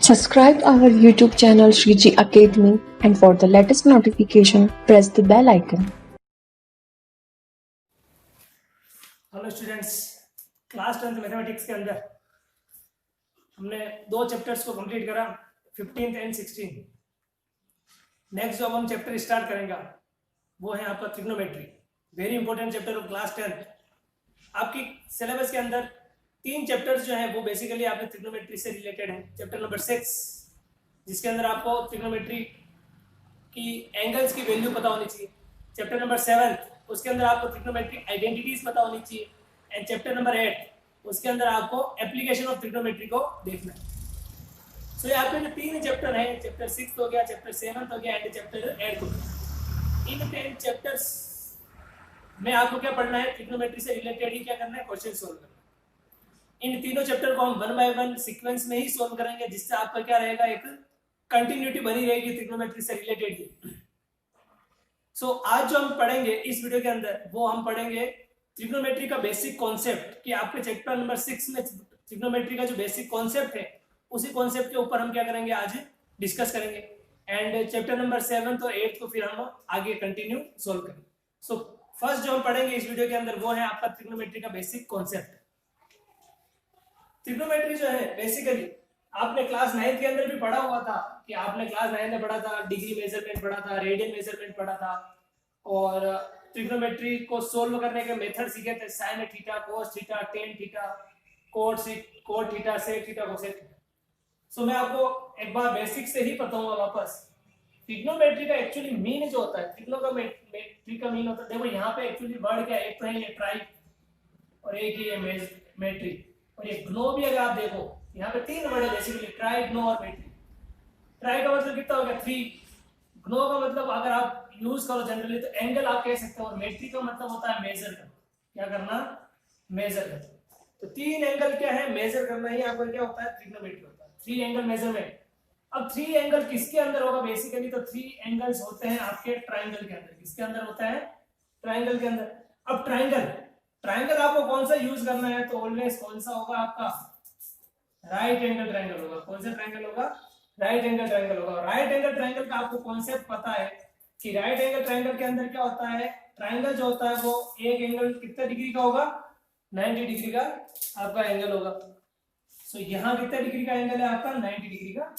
Subscribe our YouTube channel Shriji Academy and for the latest notification press the bell icon. Hello students, class 10 mathematics के अंदर हमने दो chapters को complete करा, 15th and 16। Next जो हम चैप्टर स्टार्ट करेंगे वो है आपका trigonometry, very important chapter of class 10। आपकी सिलेबस के अंदर तीन चैप्टर्स जो हैं वो बेसिकली आपके ट्रिग्नोमेट्री से रिलेटेड हैं। चैप्टर नंबर 6 जिसके अंदर आपको ट्रिग्नोमेट्री की एंगल्स की वैल्यू पता होनी चाहिए। चैप्टर नंबर 7 उसके अंदर आपको ट्रिग्नोमेट्रिक आइडेंटिटीज पता होनी चाहिए। एंड चैप्टर नंबर 8 उसके अंदर आपको एप्लीकेशन ऑफ ट्रिग्नोमेट्री को देखना है। सो यहाँ पे जो तीन चैप्टर हैं, चैप्टर 6 हो गया, चैप्टर 7 हो गया एंड चैप्टर 8 हो गया। इन 10 चैप्टर्स में आपको क्या पढ़ना है, ट्रिग्नोमेट्री से रिलेटेड ही क्या करना है, क्वेश्चन सोल्व करना है। इन तीनों चैप्टर को हम 1 बाय 1 सीक्वेंस में ही सोल्व करेंगे, जिससे आपका क्या रहेगा, एक कंटिन्यूटी बनी रहेगी ट्रिग्नोमेट्री से रिलेटेड ही। सो आज जो हम पढ़ेंगे इस वीडियो के अंदर वो हम पढ़ेंगे ट्रिग्नोमेट्री का बेसिक कॉन्सेप्ट, कि आपके चैप्टर नंबर 6 में ट्रिग्नोमेट्री का जो बेसिक कॉन्सेप्ट है उसी कॉन्सेप्ट के ऊपर हम क्या करेंगे, आज डिस्कस करेंगे। एंड चैप्टर नंबर 7 और 8 को फिर हम आगे कंटिन्यू सोल्व करेंगे। सो फर्स्ट जो हम पढ़ेंगे इस वीडियो के अंदर वो है आपका ट्रिग्नोमेट्री का बेसिक कॉन्सेप्ट। ट्रिग्नोमेट्री जो है बेसिकली आपने क्लास 9 के अंदर भी पढ़ा हुआ था, कि आपने क्लास 9 में पढ़ा था, डिग्री मेजरमेंट पढ़ा था, रेडियन मेजरमेंट पढ़ा था, और ट्रिग्नोमेट्री को सोल्व करने के मेथड सीखे थे, sine theta, cos theta, tan theta, cot theta, sec theta, cosec theta. So मैं आपको एक बार बेसिक से ही बताऊंगा वापस। ट्रिग्नोमेट्री का एक्चुअली मीन जो होता है, ट्रिग्नोमेट्री का मीन होता है, देखो यहाँ पे एक्चुअली वर्ड क्या है, एक तो है ये ट्राई और एक ही है मेट्री, और ये ग्नो भी अगर आप देखो यहाँ पे तीन वर्ड है बेसिकली, ट्राई, ग्नो और मेट्री। ट्राई का मतलब कितना हो गया, 3। ग्नो का मतलब अगर आप यूज करो जनरली तो एंगल आप कह सकते हो, और मेट्री का मतलब होता है मेजर करना। क्या करना, मेजर करना। तो तीन एंगल क्या है, मेजर करना ही आपका क्या होता है, ट्रिग्नोमेट्री होता है, 3 एंगल मेजरमेंट। अब 3 एंगल किसके अंदर होगा बेसिकली, तो 3 एंगल्स होते हैं आपके ट्राइंगल के अंदर। किसके अंदर होता है, ट्राइंगल के अंदर। अब ट्राइंगल आपको कौन सा यूज करना है, तो ऑलवेज कौन सा होगा आपका, राइट एंगल ट्राइंगल होगा। कौन सा ट्राइंगल होगा, राइट एंगल ट्राइंगल होगा। राइट एंगल ट्राइंगल का आपको कॉन्सेप्ट पता है कि राइट एंगल ट्राइंगल के अंदर क्या होता है, ट्राइंगल जो होता है वो एक एंगल कितने डिग्री का होगा, 90 डिग्री का आपका एंगल होगा। सो यहाँ कितने डिग्री का एंगल है आपका, 90 डिग्री का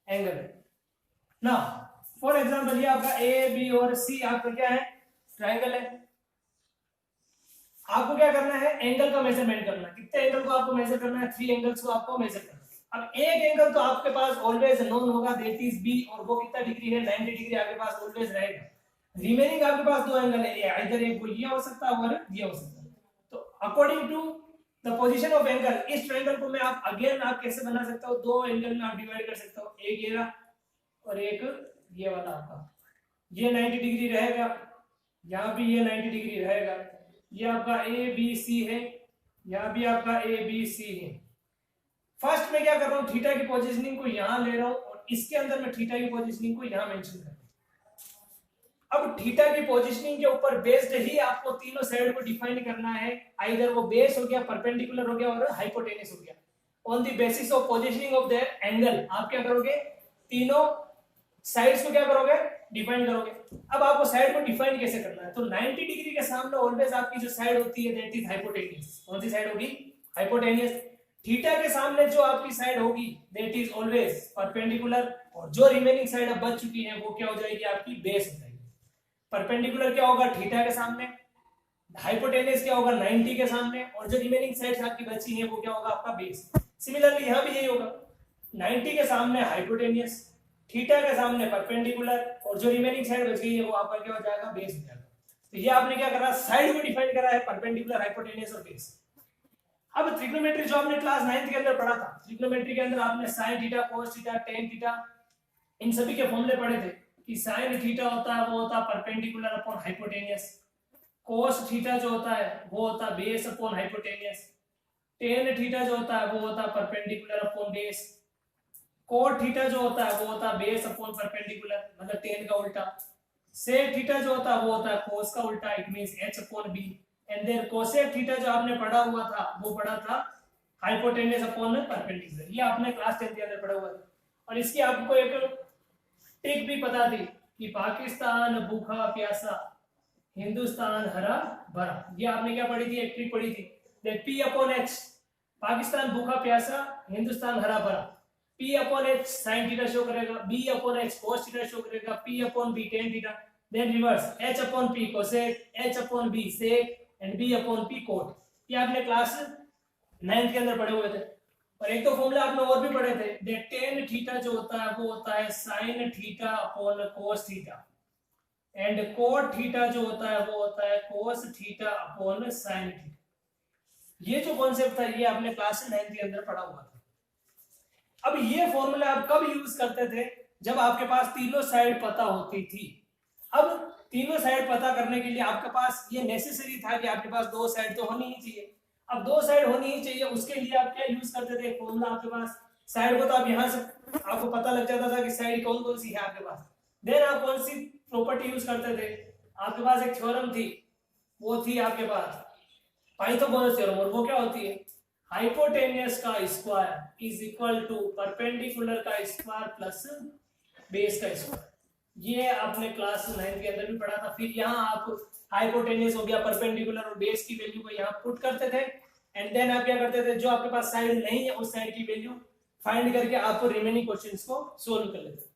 एंगल है ना। फॉर एग्जांपल ये आपका ए, बी और सी आपका क्या है, ट्राइंगल है। आपको क्या करना है, एंगल का मेजरमेंट करना है। कितने एंगल को आपको मेजर करना है, 3 एंगल्स को आपको मेजर करना है। अब एक एंगल तो आपके पास ऑलवेज नोन होगा, दैट इज बी, और वो कितना डिग्री है, 90 डिग्री आपके पास ऑलवेज रहेगा। रिमेनिंग आपके पास 2 एंगल है, इधर एक ये हो सकता है और ये हो सकता है। तो according to the position of angle, इस ट्रायंगल को मैं आप अगेन आप कैसे बना सकते हो, 2 एंगल में आप डिवाइड कर सकते हो, एक ये और एक ये वाला आपका। ये 90 डिग्री रहेगा, यहाँ भी ये 90 डिग्री रहेगा। ये आपका ए बी सी है, यहाँ भी आपका ए बी सी है। फर्स्ट में क्या कर रहा हूँ, थीटा की पोजीशनिंग को यहाँ ले रहा हूँ, और इसके अंदर मैं थीटा की पोजीशनिंग को यहाँ मेंशन कर रहा हूँ। अब थीटा की पोजीशनिंग के ऊपर बेस्ड ही आपको तीनों साइड को डिफाइन करना है। आइदर वो बेस हो गया, परपेंडिकुलर हो गया और हाइपोटेनस हो गया। On the basis of positioning of the angle आप क्या करोगे, तीनों साइड्स को क्या करोगे, डिफाइन करोगे। अब आपको साइड को डिफाइन कैसे करना है, तो 90 डिग्री के सामने ऑलवेज आपकी जो साइड होती है दैट इज हाइपोटेनियस। कौन सी साइड होगी, हाइपोटेनियस। थीटा के सामने जो आपकी साइड होगी दैट इज ऑलवेज परपेंडिकुलर, और जो रिमेनिंग साइड अब बच चुकी है वो क्या हो जाएगी, आपकी बेस हो जाएगी। परपेंडिकुलर क्या होगा, थीटा के सामने, हाइपोटेनियस क्या होगा, 90 के सामने, और जो रिमेनिंग साइड्स आपकी बची है वो क्या होगा, आपका बेस। सिमिलरली यहाँ भी यही होगा, 90 के सामने हाइपोटेनियस, थीटा के सामने परपेंडिकुलर, और जो रिमेनिंग साइड बच गई है वो आपका क्या हो जाएगा, बेस हो जाएगा। तो ये आपने क्या करा, साइड को डिफाइन करा है, परपेंडिकुलर, हाइपोटेनियस और बेस। अब ट्रिग्नोमेट्री जो आपने क्लास 9 के अंदर पढ़ा था, ट्रिग्नोमेट्री के अंदर आपने sine theta, cos theta, tan theta, इन सभी के फॉर्मूले पढ़े थे कि साइन थीटा होता है वो होता है perpendicular upon hypotenuse, cos theta जो होता है वो होता है base upon hypotenuse, tan theta जो होता है वो होता है perpendicular upon base, cot theta जो होता है वो होता है बेस अपॉन परपेंडिकुलर, मतलब टेन का उल्टा, सेक थीटा जो होता है वो होता है कोस का उल्टा, it means h upon b, and then cosec theta जो आपने पढ़ा हुआ था वो पढ़ा था हाइपोटेनस अपॉन परपेंडिकुलर। ये आपने क्लास 10 के अंदर पढ़ा हुआ था। और इसकी आपको एक ट्रिक भी पता थी कि पाकिस्तान भूखा प्यासा, हिंदुस्तान हरा भरा। ये आपने क्या पढ़ी थी, एक ट्रिक पढ़ी थी, that P upon H, Pakistan भूखा प्यासा, हिंदुस्तान हरा भरा, P upon H sine theta show करेगा, B upon H cos theta show करेगा, P upon B tan theta, then reverse H upon P cosec, H upon B sec and B upon P cot. ये आपने class 9th के अंदर पढ़े हुए थे। और एक तो फॉर्मूला आपने और भी पढ़े थे, दैट टेन थीटा जो होता है वो होता है sine theta upon cos theta, and cot theta जो होता है वो होता है cos theta upon sine theta. ये जो कॉन्सेप्ट था ये आपने क्लास 9th के अंदर पढ़ा हुआ था। अब ये फॉर्मूला आप कब यूज करते थे, जब आपके पास तीनों साइड पता होती थी। अब तीनों साइड पता करने के लिए आपके पास ये नेसेसरी था कि आपके पास दो साइड तो होनी ही चाहिए। अब दो साइड होनी ही चाहिए, उसके लिए आप क्या यूज करते थे, फॉर्मूला आपके पास साइड को तो आप यहां से आपको पता लग जाता था कि साइड कौन कौन सी है आपके पास। देन आप कौन सी प्रॉपर्टी यूज करते थे, आपके पास एक थ्योरम थी, वो थी आपके पास पाइथागोरस थ्योरम, और वो क्या होती है, हाइपोटेनियस का square is equal to perpendicular का स्क्वायर प्लस बेस का स्क्वायर। ये आपने क्लास 9th के अंदर भी पढ़ा था। फिर यहाँ आप हाइपोटेनियस हो गया, परपेंडिकुलर और बेस की वैल्यू को यहाँ पुट करते थे, एंड देन आप क्या करते थे, जो आपके पास साइड नहीं है उस साइड की वैल्यू फाइंड करके आप रिमेनिंग क्वेश्चंस को सोल्व कर लेते।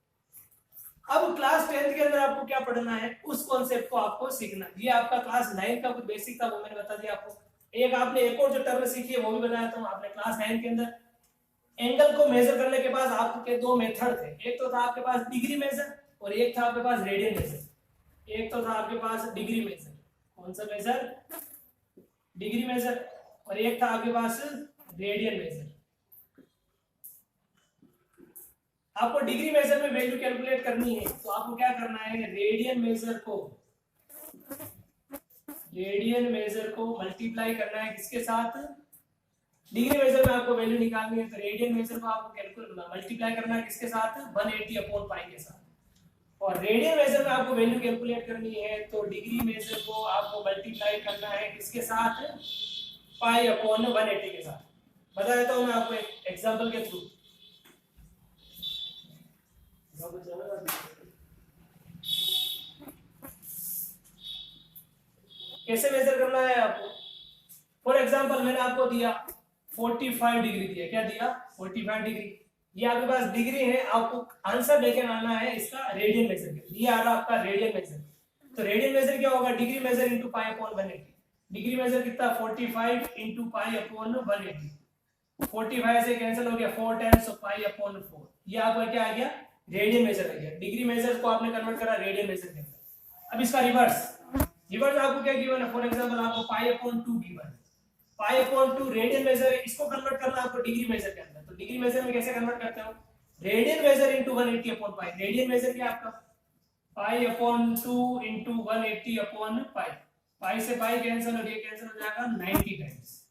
अब क्लास 10th के अंदर आपको क्या पढ़ना है, उस कॉन्सेप्ट को आपको सीखना। ये आपका क्लास 9 का कुछ बेसिक था, वो मैंने बता दिया आपको। एक आपने एक और जो टर्म सीखी है वो भी बताया था आपने क्लास 9 के अंदर। एंगल को मेजर करने के बाद आपके दो मेथड थे, एक तो था आपके पास डिग्री मेजर और एक था आपके पास रेडियन मेजर। एक तो था आपके पास डिग्री मेजर, कौन सा मेजर, डिग्री मेजर, और एक था आपके पास रेडियन मेजर। आपको डिग्री मेजर में वैल्यू कैलकुलेट करनी है तो आपको क्या करना है, रेडियन मेजर को मल्टीप्लाई करना है किसके साथ, डिग्री मेजर में आपको वैल्यू निकालनी है तो रेडियन मेजर को आपको कैलकुलेट मल्टीप्लाई करना है किसके साथ, 180 अपॉन पाई के साथ। और रेडियन मेजर में आपको वैल्यू कैलकुलेट करनी है तो डिग्री मेजर को आपको मल्टीप्लाई करना है किसके साथ, पाई अपॉन 180 के साथ। बता देता हूं मैं आपको एक एग्जांपल के थ्रू। कैसे मेजर करना है आपको, फॉर एग्जांपल मैंने आपको दिया 45 डिग्री दिया, क्या दिया, 45 डिग्री। ये आपके पास डिग्री है, आपको आंसर लेकर आना है इसका रेडियन मेजर के। ये आ रहा आपका रेडियन मेजर, तो रेडियन मेजर क्या होगा, degree measure into pi upon 180। Degree measure कितना, 45 इंटू पाई अपॉन 180। 45 से कैंसिल हो गया, 4 टाइम्स ऑफ पाई अपॉन 4। ये आपका क्या आ गया, रेडियन मेजर आ गया। डिग्री मेजर को आपने कन्वर्ट करा रेडियन मेजर के अंदर। अब इसका रिवर्स आपको क्या गिवन है, फॉर एग्जांपल आपको पाई अपॉन 2 गिवन है। पाई अपॉन 2 रेडियन मेजर है, इसको कन्वर्ट करना आपको डिग्री मेजर के अंदर। तो डिग्री मेजर में कैसे कन्वर्ट करते हो, radian measure into 180 upon pi. Radian measure क्या आपका, pi upon 2 into 180 upon pi. Pi से पाई कैंसिल हो गया, कैंसिल हो जाएगा 90 टाइम्स।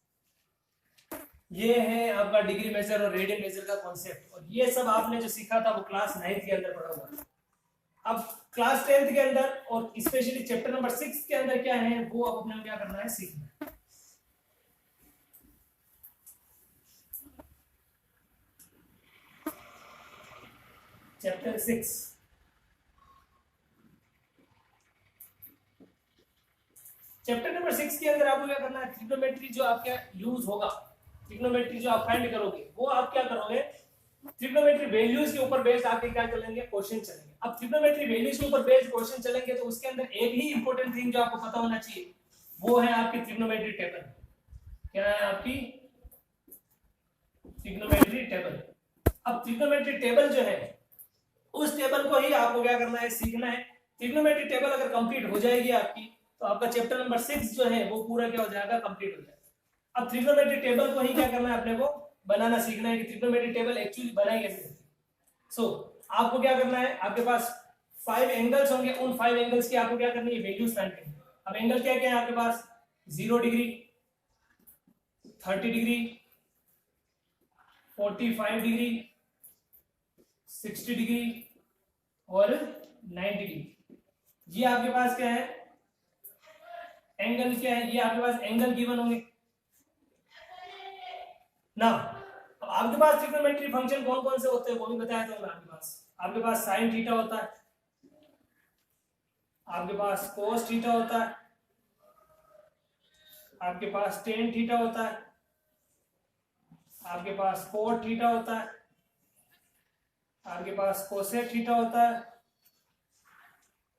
ये है आपका डिग्री मेजर और रेडियन मेजर का कॉन्सेप्ट। और ये सब आपने जो सीखा था वो क्लास 9th के अंदर पढ़ा हुआ था। अब क्लास 10th के अंदर और स्पेशली चैप्टर नंबर 6 के अंदर क्या है वो अब अपने क्या करना है, सीखना है। चैप्टर 6 चैप्टर नंबर 6 के अंदर आपको क्या करना है, ट्रिग्नोमेट्री जो आपका यूज होगा, ट्रिग्नोमेट्री जो आप फाइंड करोगे वो आप क्या करोगे, ट्रिग्नोमेट्री वैल्यूज के ऊपर बेस्ड आपके क्या चलेंगे, क्वेश्चन चलेंगे। अब ट्रिग्नोमेट्री वैल्यूज के ऊपर बेस्ड क्वेश्चन चलेंगे तो उसके अंदर एक ही इंपॉर्टेंट थिंग जो आपको पता होना चाहिए वो है आपकी ट्रिग्नोमेट्री टेबल। क्या है आपकी ट्रिग्नोमेट्री टेबल। अब ट्रिग्नोमेट्री टेबल जो है उस टेबल को ही आपको क्या करना है, सीखना है। ट्रिग्नोमेट्री टेबल अगर कंप्लीट हो जाएगी आपकी तो आपका चैप्टर नंबर 6 जो है वो पूरा क्या हो जाएगा, कंप्लीट हो जाएगा। अब ट्रिग्नोमेट्री टेबल को ही क्या करना है, अपने को बनाना सीखना है कि ट्रिग्नोमेट्री टेबल एक्चुअली बनाई कैसे जाती है। सो आपको क्या करना है, आपके पास 5 एंगल्स होंगे, उन 5 एंगल्स की आपको क्या करनी है, वैल्यूज फाइंड करनी है। अब एंगल क्या क्या है आपके पास, 0 डिग्री, 30 डिग्री, 45 डिग्री, 60 डिग्री और 90 डिग्री। ये आपके पास क्या है, एंगल क्या है, ये आपके पास एंगल गिवन होंगे ना। अब आपके पास ट्रिग्नोमेट्री फंक्शन कौन कौन से होते हैं वो भी बताया था मैं। आपके पास साइन थीटा होता है, आपके पास कोस थीटा होता है, आपके पास टेन थीटा होता है, आपके पास कोट थीटा होता है, आपके पास कोसेक थीटा होता है,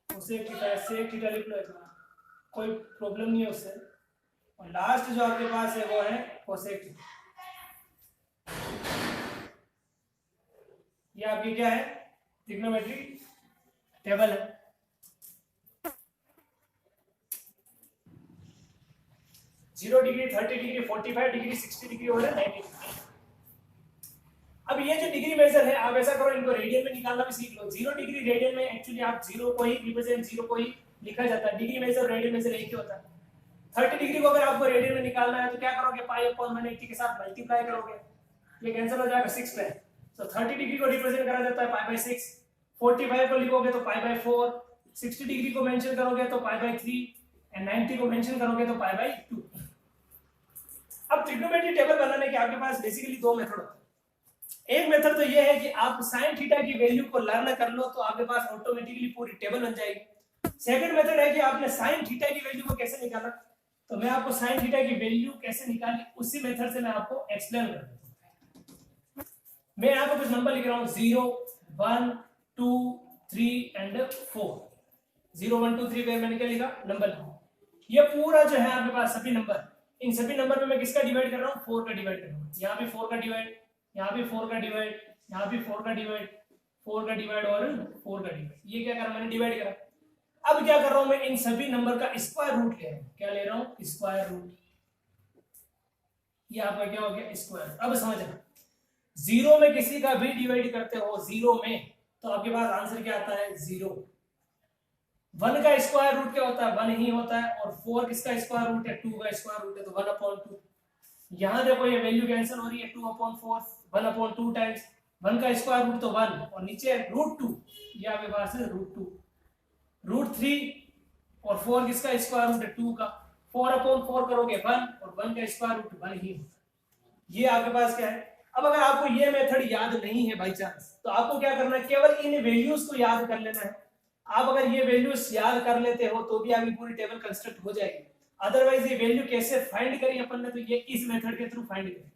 कोसेक थीटा है, सेक थीटा लिख लो इतना, कोई प्रॉब्लम नहीं है उससे। और लास्ट जो आपके पास है वो है कोसेक थीटा। ये आपकी क्या है, ट्रिग्नोमेट्री टेबल है। Zero degree, 30 degree, 45 degree, 60 degree और 90 डिग्री। अब ये जो डिग्री मेजर है, आप ऐसा करो इनको रेडियन में निकालना भी सीख लो। 0 डिग्री रेडियन में एक्चुअली आप 0 को ही रिप्रेजेंट, 0 को ही लिखा जाता है। डिग्री मेजर रेडियन मेजर एक ही होता है। 30 डिग्री को अगर आपको रेडियन में निकालना है तो क्या करोगे, पाई अपॉन 180 के साथ मल्टीप्लाई करोगे, ये कैंसिल हो जाएगा 6 पे। तो 30 डिग्री को रिप्रेजेंट करा जाता है पाई बाय 6, 45 को लिखोगे तो पाई बाय 4, 60 डिग्री को मेंशन करोगे तो पाई बाय 3 एंड 90 को मेंशन करोगे तो पाई बाय 2। अब ट्रिग्नोमेट्री टेबल बनाने के आपके पास बेसिकली दो मेथड होते हैं। एक मेथड तो ये है कि आप साइन थीटा की वैल्यू को लर्न कर लो तो आपके पास ऑटोमेटिकली पूरी टेबल बन जाएगी। सेकंड मेथड है कि आपने साइन थीटा की वैल्यू को कैसे निकाला, तो मैं आपको साइन थीटा की वैल्यू कैसे निकाली उसी मेथड से मैं आपको एक्सप्लेन कर देता हूं। मैं यहाँ पे कुछ नंबर लिख रहा हूँ, 0, 1, 2, 3 एंड 4। 0, 1, 2, 3 पे मैंने क्या लिखा, नंबर लिखा। ये पूरा जो है आपके पास सभी नंबर, इन सभी नंबर पे मैं किसका डिवाइड कर रहा हूँ, 4 का डिवाइड कर रहा हूँ। यहाँ पे 4 का डिवाइड, यहाँ पे 4 का डिवाइड, यहाँ पे 4 का डिवाइड, 4 का डिवाइड और 4 का डिवाइड। ये क्या करा मैंने, डिवाइड करा। अब क्या कर रहा हूं मैं, इन सभी नंबर का स्क्वायर रूट ले रहा हूं। क्या ले रहा हूं, स्क्वायर रूट। ये आपका क्या हो गया, स्क्वायर। अब समझना, 0 में किसी का भी डिवाइड करते हो 0 में तो आपके पास आंसर क्या आता है, 0। 1 का स्क्वायर रूट क्या होता है, 1 ही होता है। और 4 किसका स्क्वायर रूट है, 2 का स्क्वायर रूट है, तो 1/2। यहां देखो ये वैल्यू कैंसिल हो रही है, 2/4, 1/2 टाइम्स 1 का स्क्वायर रूट तो 1 और नीचे √2, ये आपके पास है √2। √3 और 4 किसका स्क्वायर रूट है, 2 का। 4/4 करोगे 1 और 1 का स्क्वायर रूट 1 ही होता है। ये आपके पास क्या है। अब अगर आपको ये मेथड याद नहीं है बाई चांस तो आपको क्या करना है, केवल इन वैल्यूज को याद कर लेना है। आप अगर ये वैल्यूज याद कर लेते हो तो भी आपकी पूरी टेबल कंस्ट्रक्ट हो जाएगी। अदरवाइज ये वैल्यू कैसे फाइंड करी अपन ने, तो ये इस मेथड के थ्रू फाइंड करें।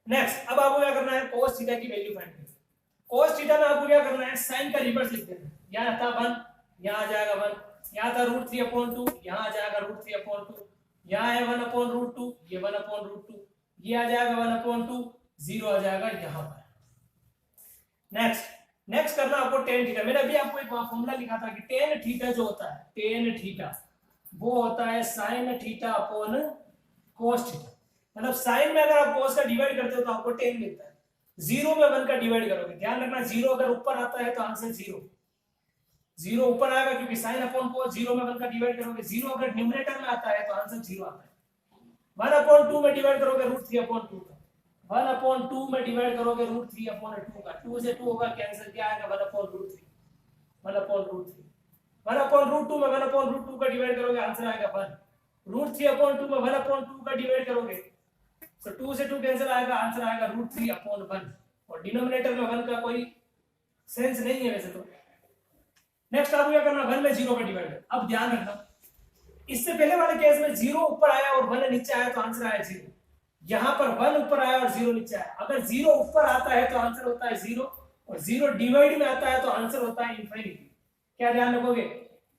नेक्स्ट, अब आपको क्या करना है, cos थीटा की वैल्यू फाइंड करनी है। cos थीटा में आपको क्या करना है, साइन का रिवर्स लिख देना है। यहाँ था 1, यहाँ आ जाएगा 1, यहाँ था √3/2, यहाँ आ जाएगा √3/2, यहाँ है 1/√2, ये 1/√2, ये आ जाएगा 1/2, 0 आ जाएगा यहाँ पर। नेक्स्ट करना आपको tan थीटा। मैंने अभी आपको एक फॉर्मूला लिखा था कि tan थीटा जो होता है, tan थीटा वो होता है sin theta upon cos theta. मतलब साइन में अगर आप cos का डिवाइड करते हो तो आपको tan मिलता है। 0 में 1 का डिवाइड करोगे, ध्यान रखना 0 अगर ऊपर आता है तो आंसर 0। 0 ऊपर आएगा क्योंकि sin अपॉन cos, 0 में 1 का डिवाइड करोगे। 0 अगर न्यूमरेटर में आता है तो आंसर 0 आता है। 1/2 में डिवाइड करोगे √3/2 का। 1/2 में डिवाइड करोगे √3/2 का। 2 से 2 होगा कैंसिल, क्या आएगा 1/√3। 1/√3 1/√2 में 1/√2 का डिवाइड करोगे, आंसर आएगा 1। √3/2 में 1/2 का डिवाइड करोगे तो 2 से 2 कैंसिल आएगा, आंसर आएगा √3/1। और डिनोमिनेटर में 1 का कोई सेंस नहीं है वैसे तो। नेक्स्ट आपको क्या करना, 1 में 0 का डिवाइड। अब ध्यान रखना, इससे पहले वाले केस में 0 ऊपर आया और 1 नीचे आया तो आंसर आया 0। यहां पर 1 ऊपर आया और 0 नीचे आया। अगर 0 ऊपर आता है तो आंसर होता है 0 और 0 डिवाइड में आता है तो आंसर होता है इनफिनिटी। क्या ध्यान रखोगे,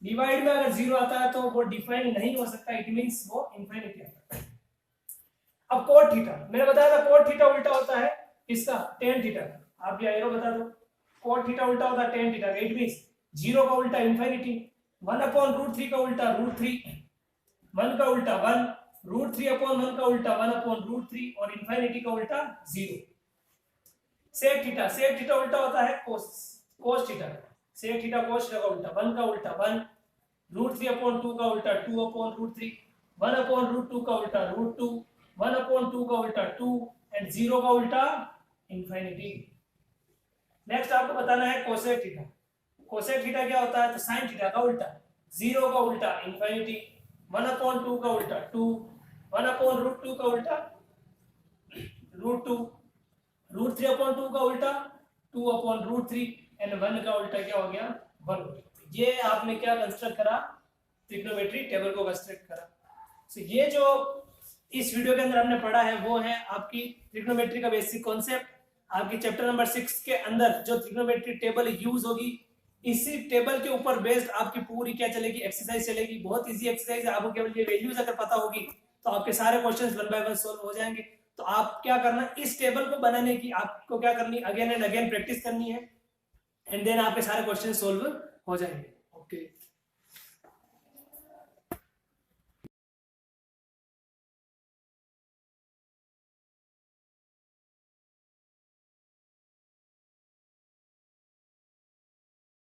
डिवाइड में अगर 0 आता है तो वो डिफाइन नहीं हो सकता, इट मींस वो इनफिनिटी आता है। अब cot थीटा, मैंने बताया था cot थीटा उल्टा होता है इसका, tan थीटा। आप भी एरो बता दो, cot थीटा उल्टा होता है tan थीटा। इट मींस 0 का उल्टा इनफिनिटी, 1/√3 का उल्टा √3, 1 का उल्टा 1, √3/1 का उल्टा 1/√3 और इनफिनिटी का उल्टा 0। sec थीटा उल्टा होता है cos theta. sec theta cos theta का उल्टा, 1 का उल्टा 1, √3/2 का उल्टा 2/√3, 1/√2 का उल्टा √2, 1/2 का उल्टा 2 एंड 0 का उल्टा इनफिनिटी। नेक्स्ट आपको बताना है कोसेक थीटा। कोसेक थीटा क्या होता है, तो साइन थीटा का उल्टा, 0 का उल्टा इनफिनिटी, 1/2 का उल्टा 2, 1/√2 का उल्टा √2, √3/2 का उल्टा 2/√3 एंड 1 का उल्टा क्या हो गया 1। ये आपने क्या कंस्ट्रक्ट करा, ट्रिग्नोमेट्री टेबल को कंस्ट्रक्ट करा। So, ये जो इस वीडियो के अंदर हमने पढ़ा है वो है आपकी ट्रिग्नोमेट्री का बेसिक कॉन्सेप्ट। आपकी चैप्टर नंबर 6 के अंदर जो ट्रिग्नोमेट्री टेबल यूज होगी, इसी टेबल के ऊपर बेस्ड आपकी पूरी क्या चलेगी, एक्सरसाइज चलेगी। बहुत इजी एक्सरसाइज है, आपको केवल ये वैल्यूज अगर पता होगी तो आपके सारे क्वेश्चंस 1 बाय 1 सॉल्व हो जाएंगे। तो आप क्या करना, इस टेबल को बनाने की आपको क्या करनी, अगेन एंड अगेन प्रैक्टिस करनी है, एंड देन आपके सारे क्वेश्चन सॉल्व हो जाएंगे। ओके।